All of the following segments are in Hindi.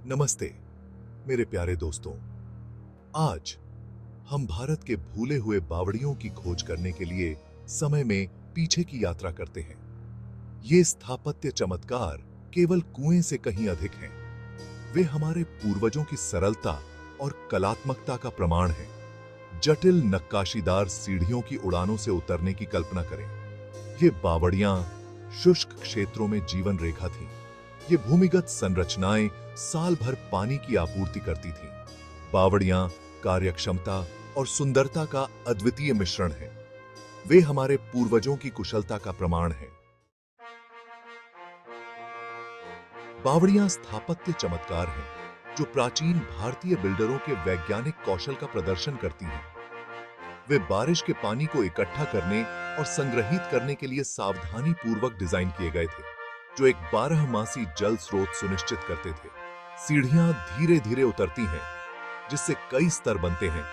नमस्ते मेरे प्यारे दोस्तों। आज हम भारत के भूले हुए बावड़ियों की खोज करने के लिए समय में पीछे की यात्रा करते हैं। ये स्थापत्य चमत्कार केवल कुएं से कहीं अधिक हैं। वे हमारे पूर्वजों की सरलता और कलात्मकता का प्रमाण हैं। जटिल नक्काशीदार सीढ़ियों की उड़ानों से उतरने की कल्पना करें। ये बावड़ियां शुष्क क्षेत्रों में जीवन रेखा थीं। ये भूमिगत संरचनाएं साल भर पानी की आपूर्ति करती थीं। बावड़ियां कार्यक्षमता और सुंदरता का अद्वितीय मिश्रण हैं। वे हमारे पूर्वजों की कुशलता का प्रमाण हैं। बावड़ियां स्थापत्य चमत्कार हैं जो प्राचीन भारतीय बिल्डरों के वैज्ञानिक कौशल का प्रदर्शन करती हैं। वे बारिश के पानी को इकट्ठा करने और संग्रहित करने के लिए सावधानी पूर्वक डिजाइन किए गए थे, जो एक 12 मासी जल स्रोत सुनिश्चित करते थे। सीढ़ियां धीरे धीरे उतरती हैं, जिससे कई स्तर बनते हैं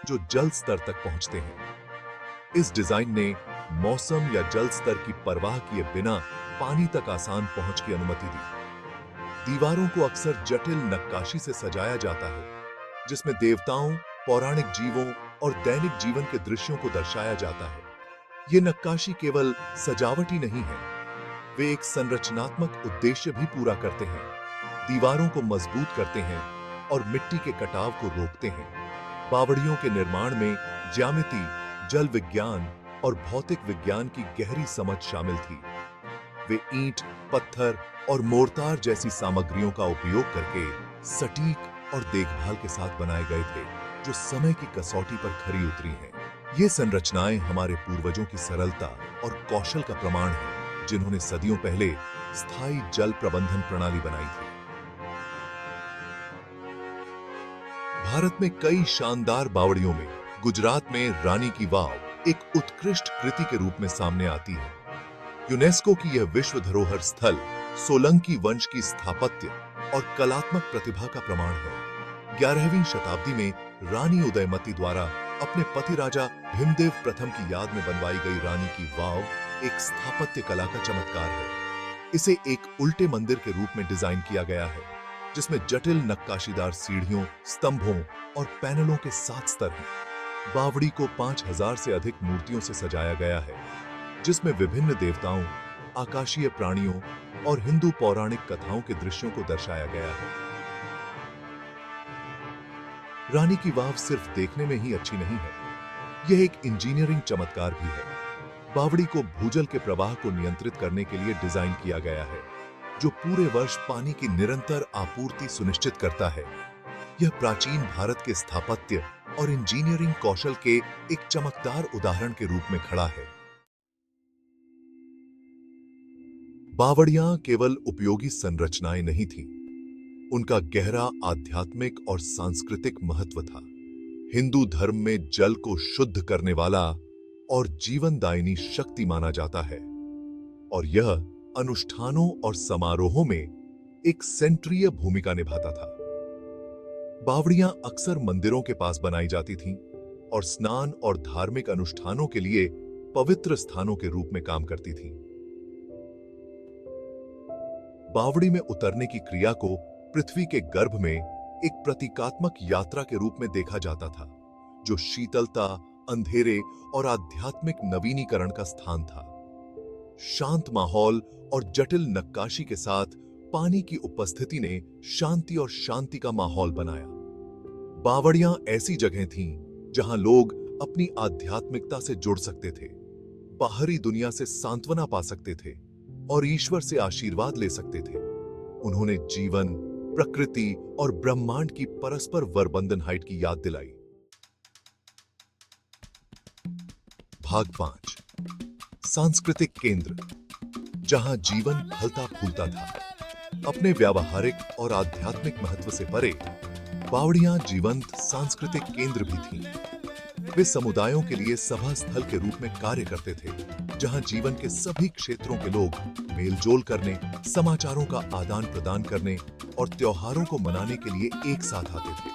जो जल स्तर तक पहुंचते हैं। इस डिजाइन ने मौसम या जल स्तर की परवाह किए बिना पानी तक आसान पहुंच की अनुमति दी। दीवारों को अक्सर जटिल नक्काशी से सजाया जाता है, जिसमें देवताओं, पौराणिक जीवों और दैनिक जीवन के दृश्यों को दर्शाया जाता है। ये नक्काशी केवल सजावटी नहीं है, वे एक संरचनात्मक उद्देश्य भी पूरा करते हैं। दीवारों को मजबूत करते हैं और मिट्टी के कटाव को रोकते हैं। बावड़ियों के निर्माण में ज्यामिति, जल विज्ञान और भौतिक विज्ञान की गहरी समझ शामिल थी। वे ईंट, पत्थर और मोर्टार जैसी सामग्रियों का उपयोग करके सटीक और देखभाल के साथ बनाए गए थे, जो समय की कसौटी पर खरी उतरी हैं। ये संरचनाएं हमारे पूर्वजों की सरलता और कौशल का प्रमाण हैं, जिन्होंने सदियों पहले स्थायी जल प्रबंधन प्रणाली बनाई थी। भारत में कई शानदार बावड़ियों में गुजरात में रानी की वाव एक उत्कृष्ट कृति के रूप में सामने आती है। यूनेस्को की यह विश्व धरोहर स्थल सोलंकी वंश की स्थापत्य और कलात्मक प्रतिभा का प्रमाण है। 11वीं शताब्दी में रानी उदयमती द्वारा अपने पति राजा भीमदेव प्रथम की याद में बनवाई गई रानी की वाव एक स्थापत्य कला का चमत्कार है। इसे एक उल्टे मंदिर के रूप में डिजाइन किया गया है, जिसमें जटिल नक्काशीदार सीढ़ियों, स्तंभों और पैनलों के 7 स्तर हैं। बावड़ी को 5000 से अधिक मूर्तियों से सजाया गया है, जिसमें विभिन्न देवताओं, आकाशीय प्राणियों और हिंदू पौराणिक कथाओं के दृश्यों को दर्शाया गया है। रानी की वाव सिर्फ देखने में ही अच्छी नहीं है, यह एक इंजीनियरिंग चमत्कार भी है। बावड़ी को भूजल के प्रवाह को नियंत्रित करने के लिए डिजाइन किया गया है, जो पूरे वर्ष पानी की निरंतर आपूर्ति सुनिश्चित करता है। यह प्राचीन भारत के स्थापत्य और इंजीनियरिंग कौशल के एक चमकदार उदाहरण के रूप में खड़ा है। बावड़ियां केवल उपयोगी संरचनाएं नहीं थीं, उनका गहरा आध्यात्मिक और सांस्कृतिक महत्व था। हिंदू धर्म में जल को शुद्ध करने वाला और जीवनदायिनी शक्ति माना जाता है, और यह अनुष्ठानों और समारोहों में एक सेंट्रीय भूमिका निभाता था। बावड़ियां अक्सर मंदिरों के पास बनाई जाती थीं और स्नान और धार्मिक अनुष्ठानों के लिए पवित्र स्थानों के रूप में काम करती थीं। बावड़ी में उतरने की क्रिया को पृथ्वी के गर्भ में एक प्रतीकात्मक यात्रा के रूप में देखा जाता था, जो शीतलता, अंधेरे और आध्यात्मिक नवीनीकरण का स्थान था। शांत माहौल और जटिल नक्काशी के साथ पानी की उपस्थिति ने शांति और शांति का माहौल बनाया। बावड़ियां ऐसी जगह थीं जहां लोग अपनी आध्यात्मिकता से जुड़ सकते थे, बाहरी दुनिया से सांत्वना पा सकते थे और ईश्वर से आशीर्वाद ले सकते थे। उन्होंने जीवन, प्रकृति और ब्रह्मांड की परस्पर वरबंधन हाइट की याद दिलाई। भाग 5, सांस्कृतिक केंद्र, जहां जीवन फलता फूलता था। अपने व्यावहारिक और आध्यात्मिक महत्व से परे बावड़ियां जीवंत सांस्कृतिक केंद्र भी थीं। वे समुदायों के लिए सभा स्थल के रूप में कार्य करते थे, जहां जीवन के सभी क्षेत्रों के लोग मेलजोल करने, समाचारों का आदान प्रदान करने और त्योहारों को मनाने के लिए एक साथ आते थे।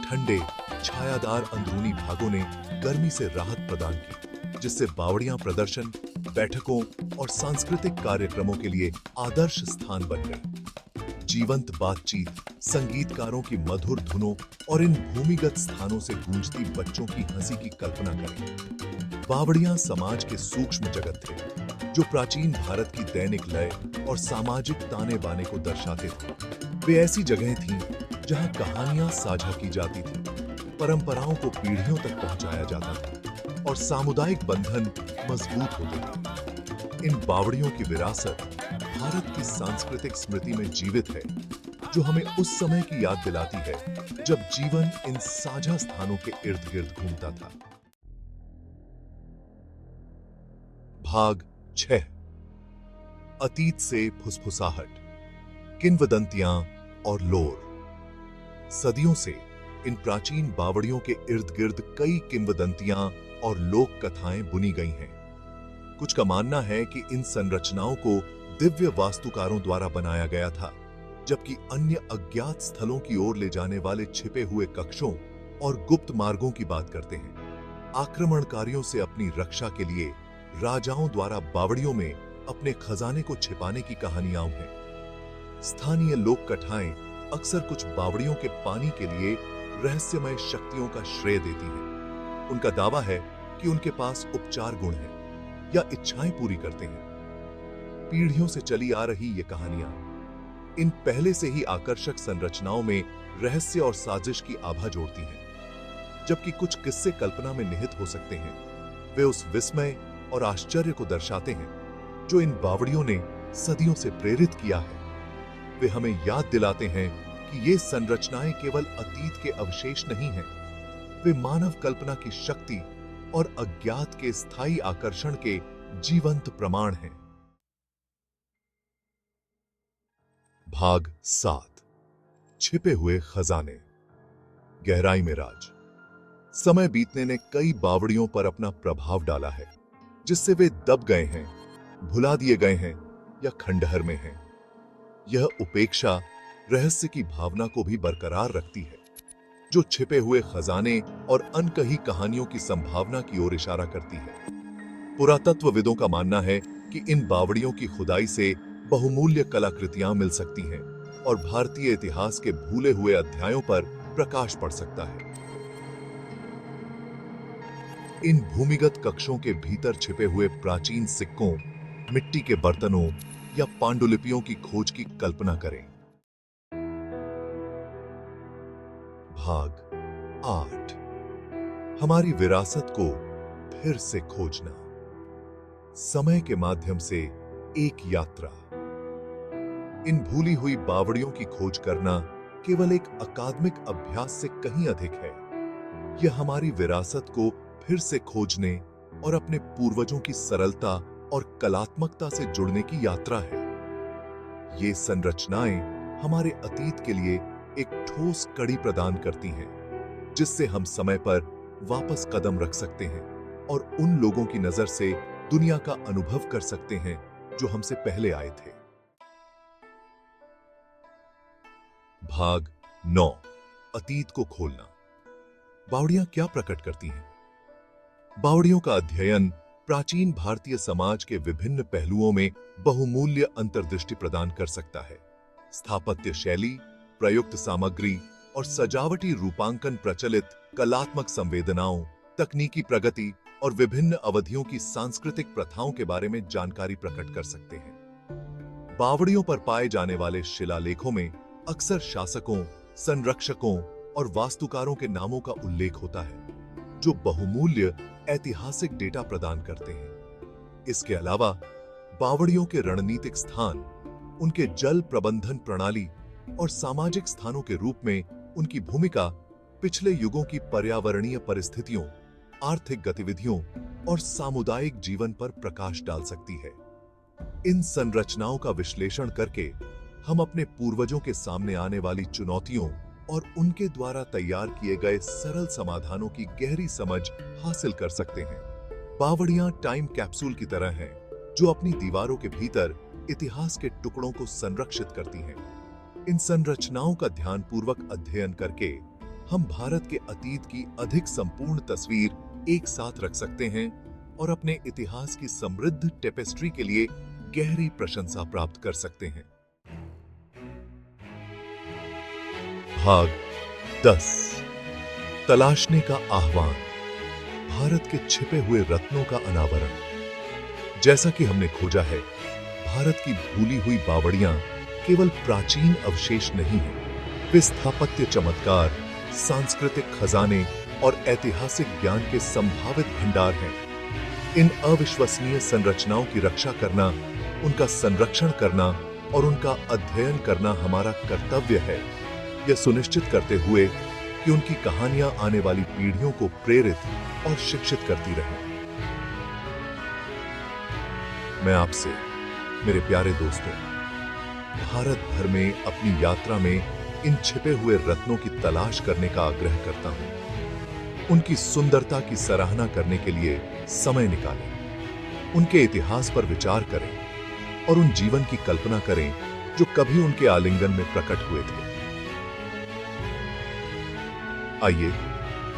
ठंडे, छायादार अंदरूनी भागों ने गर्मी से राहत प्रदान की, जिससे बावड़ियां प्रदर्शन, बैठकों और सांस्कृतिक कार्यक्रमों के लिए आदर्श स्थान बन गई। जीवंत बातचीत, संगीतकारों की मधुर धुनों और इन भूमिगत स्थानों से गूंजती बच्चों की हंसी की कल्पना करें। बावड़ियां समाज के सूक्ष्म जगत थे, जो प्राचीन भारत की दैनिक लय और सामाजिक ताने बाने को दर्शाते थे। वे ऐसी जगहें थीं जहां कहानियां साझा की जाती थीं, परंपराओं को पीढ़ियों तक पहुंचाया जाता था और सामुदायिक बंधन मजबूत होते थे। इन बावड़ियों की विरासत भारत की सांस्कृतिक स्मृति में जीवित है, जो हमें उस समय की याद दिलाती है जब जीवन इन साझा स्थानों के इर्द गिर्द घूमता था। भाग 6। अतीत से फुसफुसाहट, किंवदंतियां और लोर। सदियों से इन प्राचीन बावड़ियों के इर्द गिर्द कई किंवदंतियां और लोक कथाएं बुनी गई हैं। कुछ का मानना है कि इन संरचनाओं को दिव्य वास्तुकारों द्वारा बनाया गया था, जबकि अन्य अज्ञात स्थलों की ओर ले जाने वाले छिपे हुए कक्षों और गुप्त मार्गों की बात करते हैं। आक्रमणकारियों से अपनी रक्षा के लिए राजाओं द्वारा बावड़ियों में अपने खजाने को छिपाने की कहानियां हैं। स्थानीय लोक कथाएं अक्सर कुछ बावड़ियों के पानी के लिए रहस्यमय शक्तियों का श्रेय देती हैं। उनका दावा है कि उनके पास उपचार गुण हैं या इच्छाएं पूरी करते हैं। पीढ़ियों से चली आ रही ये कहानियां इन पहले से ही आकर्षक संरचनाओं में रहस्य और साजिश की आभा जोड़ती हैं, जबकि कुछ किस्से कल्पना में निहित हो सकते हैं। वे उस विस्मय और आश्चर्य को दर्शाते हैं जो इन बावड़ियों ने सदियों से प्रेरित किया है। वे हमें याद दिलाते हैं कि ये संरचनाएं केवल अतीत के अवशेष नहीं हैं, वे मानव कल्पना की शक्ति और अज्ञात के स्थायी आकर्षण के जीवंत प्रमाण हैं। भाग 7। छिपे हुए खजाने, गहराई में राज। समय बीतने ने कई बावड़ियों पर अपना प्रभाव डाला है, जिससे वे दब गए हैं, भुला दिए गए हैं या खंडहर में हैं। यह उपेक्षा रहस्य की भावना को भी बरकरार रखती है, जो छिपे हुए खजाने और अनकही कहानियों की संभावना की ओर इशारा करती है। पुरातत्वविदों का मानना है कि इन बावड़ियों की खुदाई से बहुमूल्य कलाकृतियां मिल सकती हैं और भारतीय इतिहास के भूले हुए अध्यायों पर प्रकाश पड़ सकता है। इन भूमिगत कक्षों के भीतर छिपे हुए प्राचीन सिक्कों, मिट्टी के बर्तनों या पांडुलिपियों की खोज की कल्पना करें। भाग 8। हमारी विरासत को फिर से खोजना, समय के माध्यम से एक यात्रा। इन भूली हुई बावड़ियों की खोज करना केवल एक अकादमिक अभ्यास से कहीं अधिक है। यह हमारी विरासत को फिर से खोजने और अपने पूर्वजों की सरलता और कलात्मकता से जुड़ने की यात्रा है। ये संरचनाएं हमारे अतीत के लिए एक ठोस कड़ी प्रदान करती हैं, जिससे हम समय पर वापस कदम रख सकते हैं और उन लोगों की नजर से दुनिया का अनुभव कर सकते हैं जो हमसे पहले आए थे। भाग 9। अतीत को खोलना, बावड़ियां क्या प्रकट करती हैं? बावड़ियों का अध्ययन प्राचीन भारतीय समाज के विभिन्न पहलुओं में बहुमूल्य अंतर्दृष्टि प्रदान कर सकता है। स्थापत्य शैली, प्रयुक्त सामग्री और सजावटी रूपांकन, प्रचलित कलात्मक संवेदनाओं, तकनीकी प्रगति और विभिन्न अवधियों की सांस्कृतिक प्रथाओं के बारे में जानकारी प्रकट कर सकते हैं। बावड़ियों पर पाए जाने वाले शिलालेखों में अक्सर शासकों, संरक्षकों और वास्तुकारों के नामों का उल्लेख होता है, जो बहुमूल्य ऐतिहासिक डेटा प्रदान करते हैं। इसके अलावा बावड़ियों के रणनीतिक स्थान, उनके जल प्रबंधन प्रणाली और सामाजिक स्थानों के रूप में उनकी भूमिका पिछले युगों की पर्यावरणीय परिस्थितियों, आर्थिक गतिविधियों और सामुदायिक जीवन पर प्रकाश डाल सकती है। इन संरचनाओं का विश्लेषण करके हम अपने पूर्वजों के सामने आने वाली चुनौतियों और उनके द्वारा तैयार किए गए सरल समाधानों की गहरी समझ हासिल कर सकते हैं। बावड़ियां टाइम कैप्सूल की तरह हैं, जो अपनी दीवारों के भीतर इतिहास के टुकड़ों को संरक्षित करती हैं। इन संरचनाओं का ध्यानपूर्वक अध्ययन करके हम भारत के अतीत की अधिक संपूर्ण तस्वीर एक साथ रख सकते हैं और अपने इतिहास की समृद्ध टेपेस्ट्री के लिए गहरी प्रशंसा प्राप्त कर सकते हैं। भाग 10 तलाशने का आह्वान। भारत के छिपे हुए रत्नों का अनावरण। जैसा कि हमने खोजा है, भारत की भूली हुई बावड़ियां केवल प्राचीन अवशेष नहीं हैं, वे स्थापत्य चमत्कार, सांस्कृतिक खजाने और ऐतिहासिक ज्ञान के संभावित भंडार हैं। इन अविश्वसनीय संरचनाओं की रक्षा करना, उनका संरक्षण करना और उनका अध्ययन करना हमारा कर्तव्य है, यह सुनिश्चित करते हुए कि उनकी कहानियां आने वाली पीढ़ियों को प्रेरित और शिक्षित करती रहें। मैं आपसे, मेरे प्यारे दोस्तों, भारत भर में अपनी यात्रा में इन छिपे हुए रत्नों की तलाश करने का आग्रह करता हूं। उनकी सुंदरता की सराहना करने के लिए समय निकालें, उनके इतिहास पर विचार करें और उन जीवन की कल्पना करें जो कभी उनके आलिंगन में प्रकट हुए थे। आइए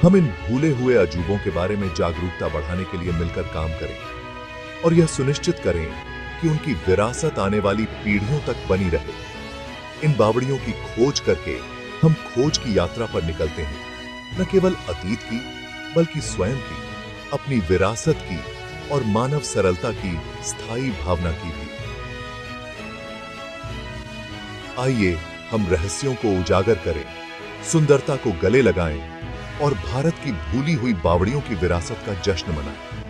हम इन भूले हुए अजूबों के बारे में जागरूकता बढ़ाने के लिए मिलकर काम करें और यह सुनिश्चित करें कि उनकी विरासत आने वाली पीढ़ियों तक बनी रहे। इन बावड़ियों की खोज करके हम खोज की यात्रा पर निकलते हैं, न केवल अतीत की बल्कि स्वयं की, अपनी विरासत की और मानव सरलता की स्थायी भावना की भी। आइए हम रहस्यों को उजागर करें, सुंदरता को गले लगाएं और भारत की भूली हुई बावड़ियों की विरासत का जश्न मनाएं।